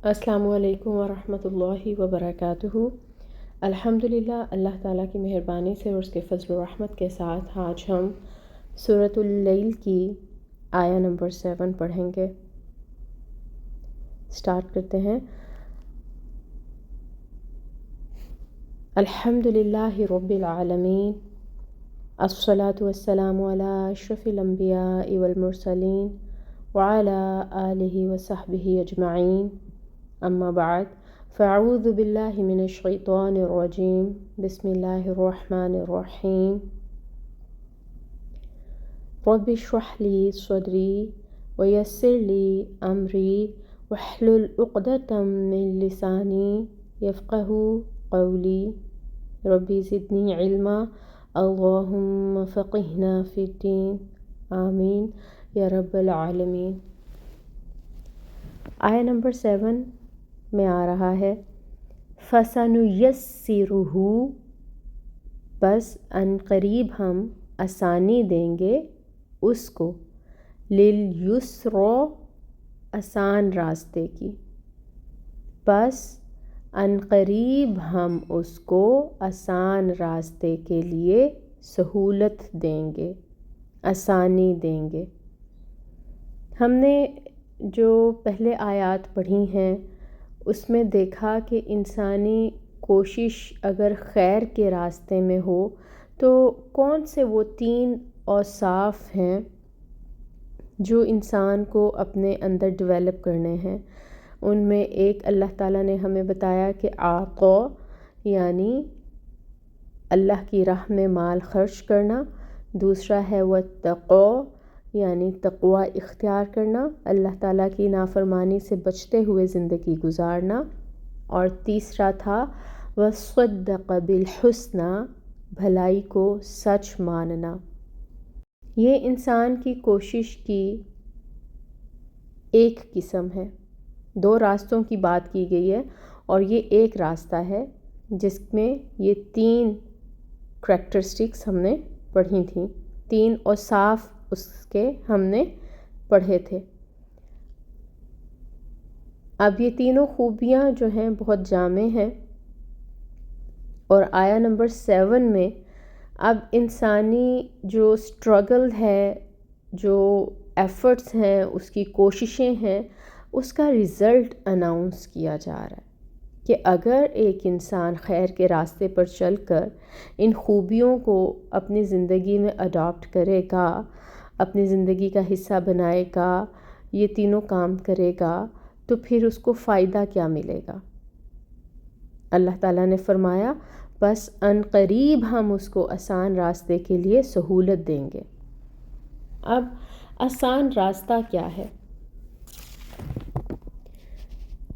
السلام علیکم ورحمۃ اللہ وبرکاتہ۔ الحمدللہ، اللہ تعالیٰ کی مہربانی سے اور اس کے فضل و رحمت کے ساتھ آج ہم سورۃ اللیل کی آیہ نمبر 7 پڑھیں گے۔ سٹارٹ کرتے ہیں۔ الحمدللہ رب العالمین، الصلاۃ والسلام علی اشرف الانبیاء والمرسلین وعلی آلہ وصحبہ اجمعین، اما بعد، فاعوذ باللہ من الشیطان الرجیم، بسم اللہ الرحمن الرحیم۔ رب اشرح لی صدری ویسر لی امری واحلل عقدۃ من لسانی یفقہوا قولی، ربی زدنی علما، اللہم فقہنا فی الدین، آمین یا رب العالمین۔ آیہ نمبر 7 میں آ رہا ہے فَسَنُيَسِّرُهُ، بس ان قریب ہم آسانی دیں گے اس کو، لِلْيُسْرَىٰ، آسان راستے کی، بس ان قریب ہم اس کو آسان راستے کے لیے سہولت دیں گے، آسانی دیں گے۔ ہم نے جو پہلے آیات پڑھی ہیں اس میں دیکھا کہ انسانی کوشش اگر خیر کے راستے میں ہو تو کون سے وہ 3 اوصاف ہیں جو انسان کو اپنے اندر ڈیولپ کرنے ہیں۔ ان میں ایک اللہ تعالیٰ نے ہمیں بتایا کہ عطا، یعنی اللہ کی راہ میں مال خرچ کرنا، دوسرا ہے واتقا، یعنی تقوی اختیار کرنا، اللہ تعالیٰ کی نافرمانی سے بچتے ہوئے زندگی گزارنا، اور تیسرا تھا وصدق بالحسنی، بھلائی کو سچ ماننا۔ یہ انسان کی کوشش کی ایک قسم ہے۔ 2 راستوں کی بات کی گئی ہے اور یہ ایک راستہ ہے جس میں یہ 3 کریکٹرسٹکس ہم نے پڑھی تھیں، 3 اوصاف اس کے ہم نے پڑھے تھے۔ اب یہ تینوں خوبیاں جو ہیں بہت جامع ہیں، اور آیہ نمبر 7 میں اب انسانی جو اسٹرگل ہے، جو ایفرٹس ہیں، اس کی کوششیں ہیں، اس کا رزلٹ اناؤنس کیا جا رہا ہے کہ اگر ایک انسان خیر کے راستے پر چل کر ان خوبیوں کو اپنی زندگی میں اڈاپٹ کرے گا، اپنی زندگی کا حصہ بنائے گا، یہ تینوں کام کرے گا، تو پھر اس کو فائدہ کیا ملے گا؟ اللہ تعالیٰ نے فرمایا بس ان قریب ہم اس کو آسان راستے کے لیے سہولت دیں گے۔ اب آسان راستہ کیا ہے؟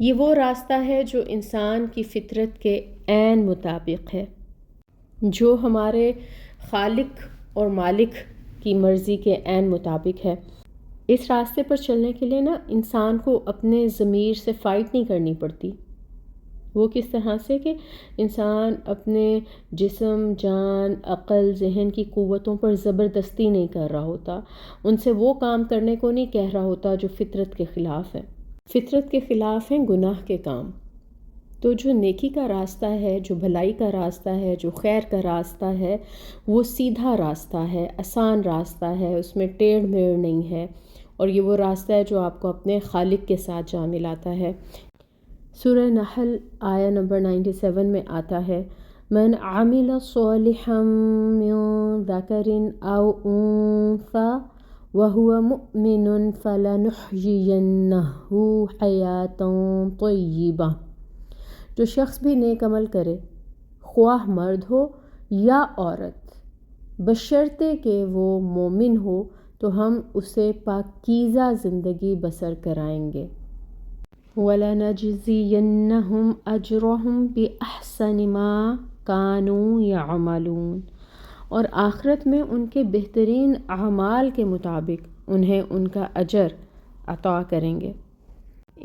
یہ وہ راستہ ہے جو انسان کی فطرت کے عین مطابق ہے، جو ہمارے خالق اور مالک کی مرضی کے عین مطابق ہے۔ اس راستے پر چلنے کے لیے انسان کو اپنے ضمیر سے فائٹ نہیں کرنی پڑتی۔ وہ کس طرح سے کہ انسان اپنے جسم، جان، عقل، ذہن کی قوتوں پر زبردستی نہیں کر رہا ہوتا، ان سے وہ کام کرنے کو نہیں کہہ رہا ہوتا جو فطرت کے خلاف ہے۔ فطرت کے خلاف ہیں گناہ کے کام۔ تو جو نیکی کا راستہ ہے، جو بھلائی کا راستہ ہے، جو خیر کا راستہ ہے، وہ سیدھا راستہ ہے، آسان راستہ ہے، اس میں ٹیڑھ میڑھ نہیں ہے، اور یہ وہ راستہ ہے جو آپ کو اپنے خالق کے ساتھ جا ملاتا ہے۔ سورہ نحل آیہ نمبر 97 میں آتا ہے من عمل صالحا من ذکر او انثی وهو مؤمن فلنحیینہ حیاتا طیبہ، جو شخص بھی نیک عمل کرے، خواہ مرد ہو یا عورت، بشرطے کہ وہ مومن ہو، تو ہم اسے پاکیزہ زندگی بسر کرائیں گے۔ وَلَنَجْزِيَنَّهُمْ أَجْرَهُمْ بِأَحْسَنِ مَا كَانُوا يَعْمَلُونَ، اور آخرت میں ان کے بہترین اعمال کے مطابق انہیں ان کا اجر عطا کریں گے۔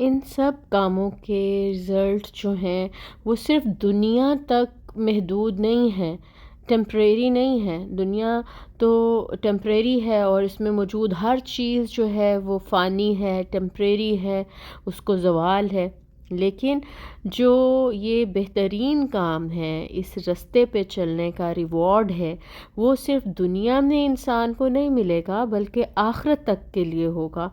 ان سب کاموں کے رزلٹ جو ہیں وہ صرف دنیا تک محدود نہیں ہیں، ٹیمپریری نہیں ہے۔ دنیا تو ٹیمپریری ہے اور اس میں موجود ہر چیز جو ہے وہ فانی ہے، ٹیمپریری ہے، اس کو زوال ہے، لیکن جو یہ بہترین کام ہے، اس رستے پہ چلنے کا ریوارڈ ہے، وہ صرف دنیا میں انسان کو نہیں ملے گا بلکہ آخرت تک کے لیے ہوگا۔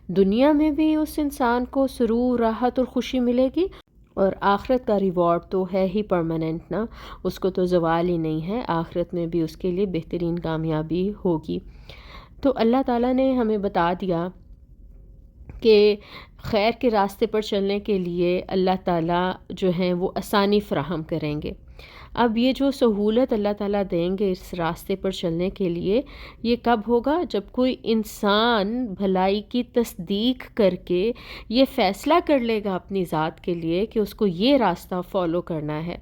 دنیا میں بھی اس انسان کو سرور، راحت اور خوشی ملے گی، اور آخرت کا ریوارڈ تو ہے ہی پرماننٹ نا، اس کو تو زوال ہی نہیں ہے، آخرت میں بھی اس کے لیے بہترین کامیابی ہوگی۔ تو اللہ تعالیٰ نے ہمیں بتا دیا کہ خیر کے راستے پر چلنے کے لیے اللہ تعالیٰ جو ہیں وہ آسانی فراہم کریں گے۔ اب یہ جو سہولت اللہ تعالیٰ دیں گے اس راستے پر چلنے کے لیے، یہ کب ہوگا؟ جب کوئی انسان بھلائی کی تصدیق کر کے یہ فیصلہ کر لے گا اپنی ذات کے لیے کہ اس کو یہ راستہ فالو کرنا ہے،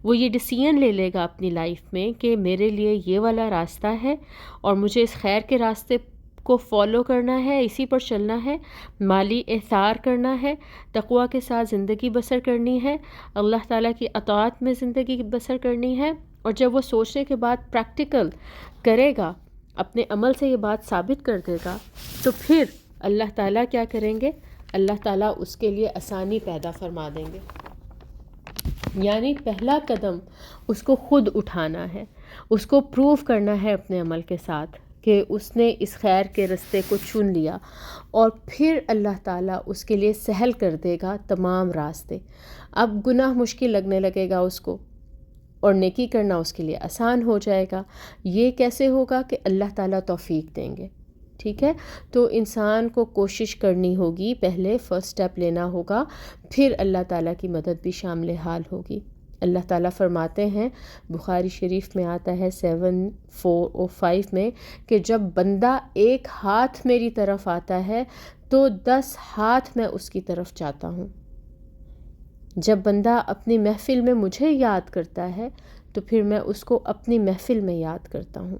وہ یہ ڈیسیژن لے لے گا اپنی لائف میں کہ میرے لیے یہ والا راستہ ہے اور مجھے اس خیر کے راستے کو فالو کرنا ہے، اسی پر چلنا ہے، مالی احتیاط کرنا ہے، تقوی کے ساتھ زندگی بسر کرنی ہے، اللہ تعالیٰ کی اطاعت میں زندگی بسر کرنی ہے۔ اور جب وہ سوچنے کے بعد پریکٹیکل کرے گا، اپنے عمل سے یہ بات ثابت کر دے گا، تو پھر اللہ تعالیٰ کیا کریں گے؟ اللہ تعالیٰ اس کے لیے آسانی پیدا فرما دیں گے۔ یعنی پہلا قدم اس کو خود اٹھانا ہے، اس کو پروف کرنا ہے اپنے عمل کے ساتھ کہ اس نے اس خیر کے راستے کو چن لیا، اور پھر اللہ تعالیٰ اس کے لیے سہل کر دے گا تمام راستے۔ اب گناہ مشکل لگنے لگے گا اس کو، اور نیکی کرنا اس کے لیے آسان ہو جائے گا۔ یہ کیسے ہوگا؟ کہ اللہ تعالیٰ توفیق دیں گے، ٹھیک ہے؟ تو انسان کو کوشش کرنی ہوگی، پہلے فرسٹ سٹیپ لینا ہوگا، پھر اللہ تعالیٰ کی مدد بھی شامل حال ہوگی۔ اللہ تعالیٰ فرماتے ہیں، بخاری شریف میں آتا ہے 7:4-5 میں، کہ جب بندہ ایک ہاتھ میری طرف آتا ہے تو 10 ہاتھ میں اس کی طرف جاتا ہوں۔ جب بندہ اپنی محفل میں مجھے یاد کرتا ہے تو پھر میں اس کو اپنی محفل میں یاد کرتا ہوں۔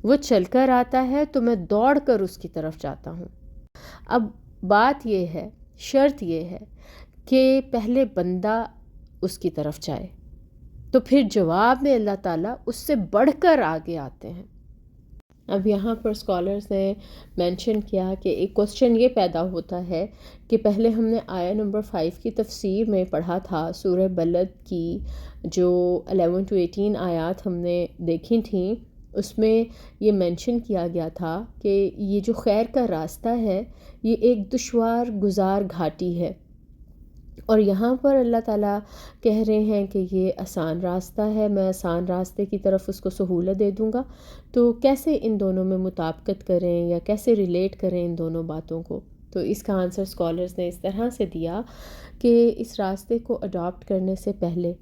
وہ چل کر آتا ہے تو میں دوڑ کر اس کی طرف جاتا ہوں۔ اب بات یہ ہے، شرط یہ ہے کہ پہلے بندہ اس کی طرف جائے، تو پھر جواب میں اللہ تعالیٰ اس سے بڑھ کر آگے آتے ہیں۔ اب یہاں پر اسکالرز نے مینشن کیا کہ ایک کوسچن یہ پیدا ہوتا ہے کہ پہلے ہم نے آیہ نمبر 5 کی تفسیر میں پڑھا تھا، سورہ بلد کی جو 11-18 آیات ہم نے دیکھی تھیں، اس میں یہ مینشن کیا گیا تھا کہ یہ جو خیر کا راستہ ہے یہ ایک دشوار گزار گھاٹی ہے، اور یہاں پر اللہ تعالیٰ کہہ رہے ہیں کہ یہ آسان راستہ ہے، میں آسان راستے کی طرف اس کو سہولت دے دوں گا۔ تو کیسے ان دونوں میں مطابقت کریں یا کیسے ریلیٹ کریں ان دونوں باتوں کو؟ تو اس کا آنسر اسکالرز نے اس طرح سے دیا کہ اس راستے کو اڈاپٹ کرنے سے پہلے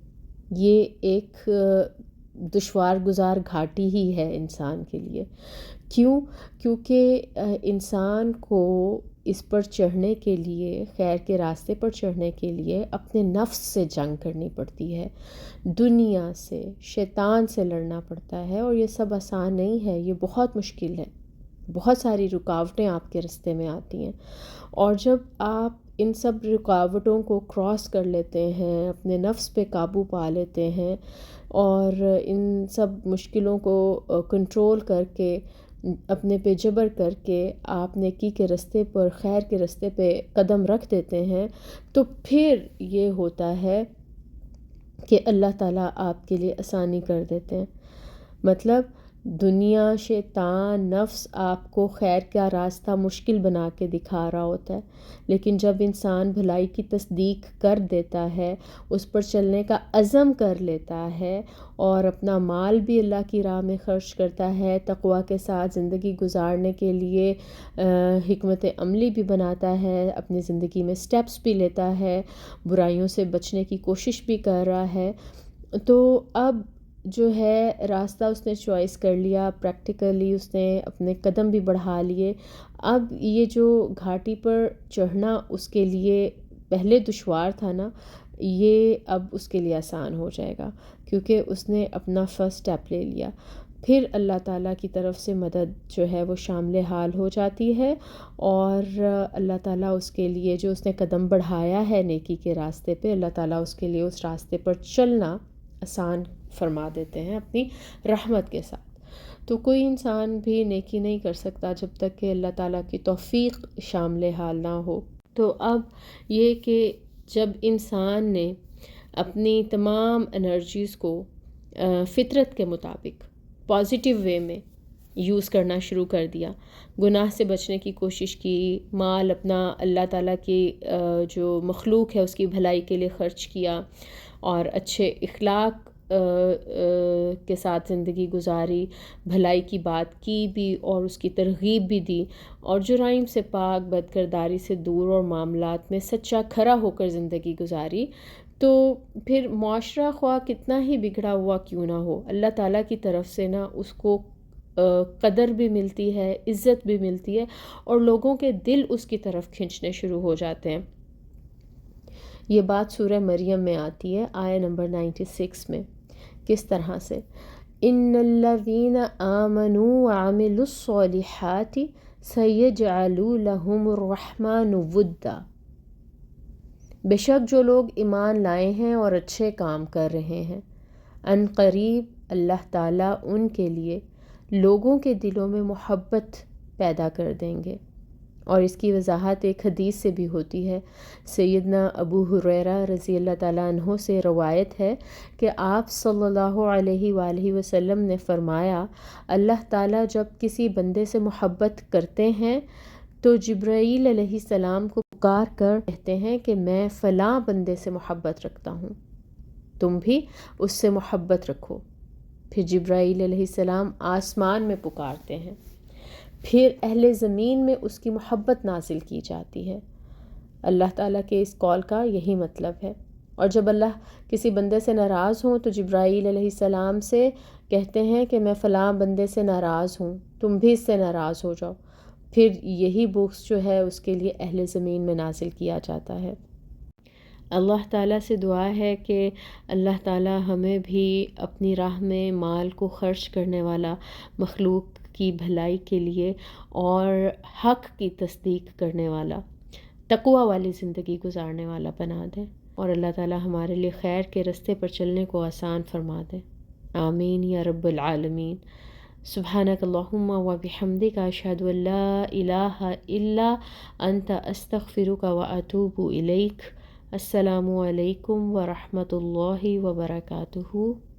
یہ ایک دشوار گزار گھاٹی ہی ہے انسان کے لیے۔ کیوں؟ کیونکہ انسان کو اس پر چڑھنے کے لیے، خیر کے راستے پر چڑھنے کے لیے اپنے نفس سے جنگ کرنی پڑتی ہے، دنیا سے، شیطان سے لڑنا پڑتا ہے، اور یہ سب آسان نہیں ہے، یہ بہت مشکل ہے، بہت ساری رکاوٹیں آپ کے راستے میں آتی ہیں، اور جب آپ ان سب رکاوٹوں کو کراس کر لیتے ہیں، اپنے نفس پہ قابو پا لیتے ہیں، اور ان سب مشکلوں کو کنٹرول کر کے، اپنے پہ جبر کر کے آپ نیکی کے راستے پر، خیر کے راستے پہ قدم رکھ دیتے ہیں، تو پھر یہ ہوتا ہے کہ اللہ تعالیٰ آپ کے لیے آسانی کر دیتے ہیں۔ مطلب دنیا، شیطان، نفس آپ کو خیر کا راستہ مشکل بنا کے دکھا رہا ہوتا ہے، لیکن جب انسان بھلائی کی تصدیق کر دیتا ہے، اس پر چلنے کا عزم کر لیتا ہے، اور اپنا مال بھی اللہ کی راہ میں خرچ کرتا ہے، تقوی کے ساتھ زندگی گزارنے کے لیے حکمت عملی بھی بناتا ہے، اپنی زندگی میں سٹیپس بھی لیتا ہے، برائیوں سے بچنے کی کوشش بھی کر رہا ہے، تو اب جو ہے راستہ اس نے چوائس کر لیا، پریکٹیکلی اس نے اپنے قدم بھی بڑھا لیے۔ اب یہ جو گھاٹی پر چڑھنا اس کے لیے پہلے دشوار تھا نا، یہ اب اس کے لیے آسان ہو جائے گا، کیونکہ اس نے اپنا فرسٹ سٹیپ لے لیا۔ پھر اللہ تعالیٰ کی طرف سے مدد جو ہے وہ شامل حال ہو جاتی ہے، اور اللہ تعالیٰ اس کے لیے جو اس نے قدم بڑھایا ہے نیکی کے راستے پہ، اللہ تعالیٰ اس کے لیے اس راستے پر چلنا آسان فرما دیتے ہیں اپنی رحمت کے ساتھ۔ تو کوئی انسان بھی نیکی نہیں کر سکتا جب تک کہ اللہ تعالیٰ کی توفیق شامل حال نہ ہو۔ تو اب یہ کہ جب انسان نے اپنی تمام انرجیز کو فطرت کے مطابق پازیٹیو وے میں یوز کرنا شروع کر دیا، گناہ سے بچنے کی کوشش کی، مال اپنا اللہ تعالیٰ کی جو مخلوق ہے اس کی بھلائی کے لیے خرچ کیا، اور اچھے اخلاق کے ساتھ زندگی گزاری، بھلائی کی بات کی بھی اور اس کی ترغیب بھی دی، اور جرائم سے پاک، بد کرداری سے دور اور معاملات میں سچا کھرا ہو کر زندگی گزاری، تو پھر معاشرہ خواہ کتنا ہی بگڑا ہوا کیوں نہ ہو، اللہ تعالیٰ کی طرف سے نا اس کو قدر بھی ملتی ہے، عزت بھی ملتی ہے، اور لوگوں کے دل اس کی طرف کھنچنے شروع ہو جاتے ہیں۔ یہ بات سورہ مریم میں آتی ہے، آیہ نمبر 96 میں، کس طرح سے ان الذین آمنوا وعملوا الصالحات سیجعل لهم الرحمن ودا، بے شک جو لوگ ایمان لائے ہیں اور اچھے کام کر رہے ہیں، ان قریب اللہ تعالیٰ ان کے لیے لوگوں کے دلوں میں محبت پیدا کر دیں گے۔ اور اس کی وضاحت ایک حدیث سے بھی ہوتی ہے۔ سیدنا ابو ہریرہ رضی اللہ تعالیٰ عنہ سے روایت ہے کہ آپ صلی اللہ علیہ وآلہ وسلم نے فرمایا، اللہ تعالیٰ جب کسی بندے سے محبت کرتے ہیں تو جبرائیل علیہ السلام کو پکار کر کہتے ہیں کہ میں فلاں بندے سے محبت رکھتا ہوں، تم بھی اس سے محبت رکھو۔ پھر جبرائیل علیہ السلام آسمان میں پکارتے ہیں، پھر اہل زمین میں اس کی محبت نازل کی جاتی ہے۔ اللہ تعالیٰ کے اس قول کا یہی مطلب ہے۔ اور جب اللہ کسی بندے سے ناراض ہوں تو جبرائیل علیہ السلام سے کہتے ہیں کہ میں فلاں بندے سے ناراض ہوں، تم بھی اس سے ناراض ہو جاؤ، پھر یہی بغض جو ہے اس کے لیے اہل زمین میں نازل کیا جاتا ہے۔ اللہ تعالیٰ سے دعا ہے کہ اللہ تعالیٰ ہمیں بھی اپنی راہ میں مال کو خرچ کرنے والا، مخلوق کی بھلائی کے لیے اور حق کی تصدیق کرنے والا، تقوی والی زندگی گزارنے والا بنا دے، اور اللہ تعالیٰ ہمارے لیے خیر کے رستے پر چلنے کو آسان فرما دے۔ آمین یا رب العالمین۔ سبحانک اللہم و بحمدک، اشہد ان لا الہ الا انت، استغفرک و اتوب الیک۔ السلام علیکم ورحمۃ اللہ وبرکاتہ۔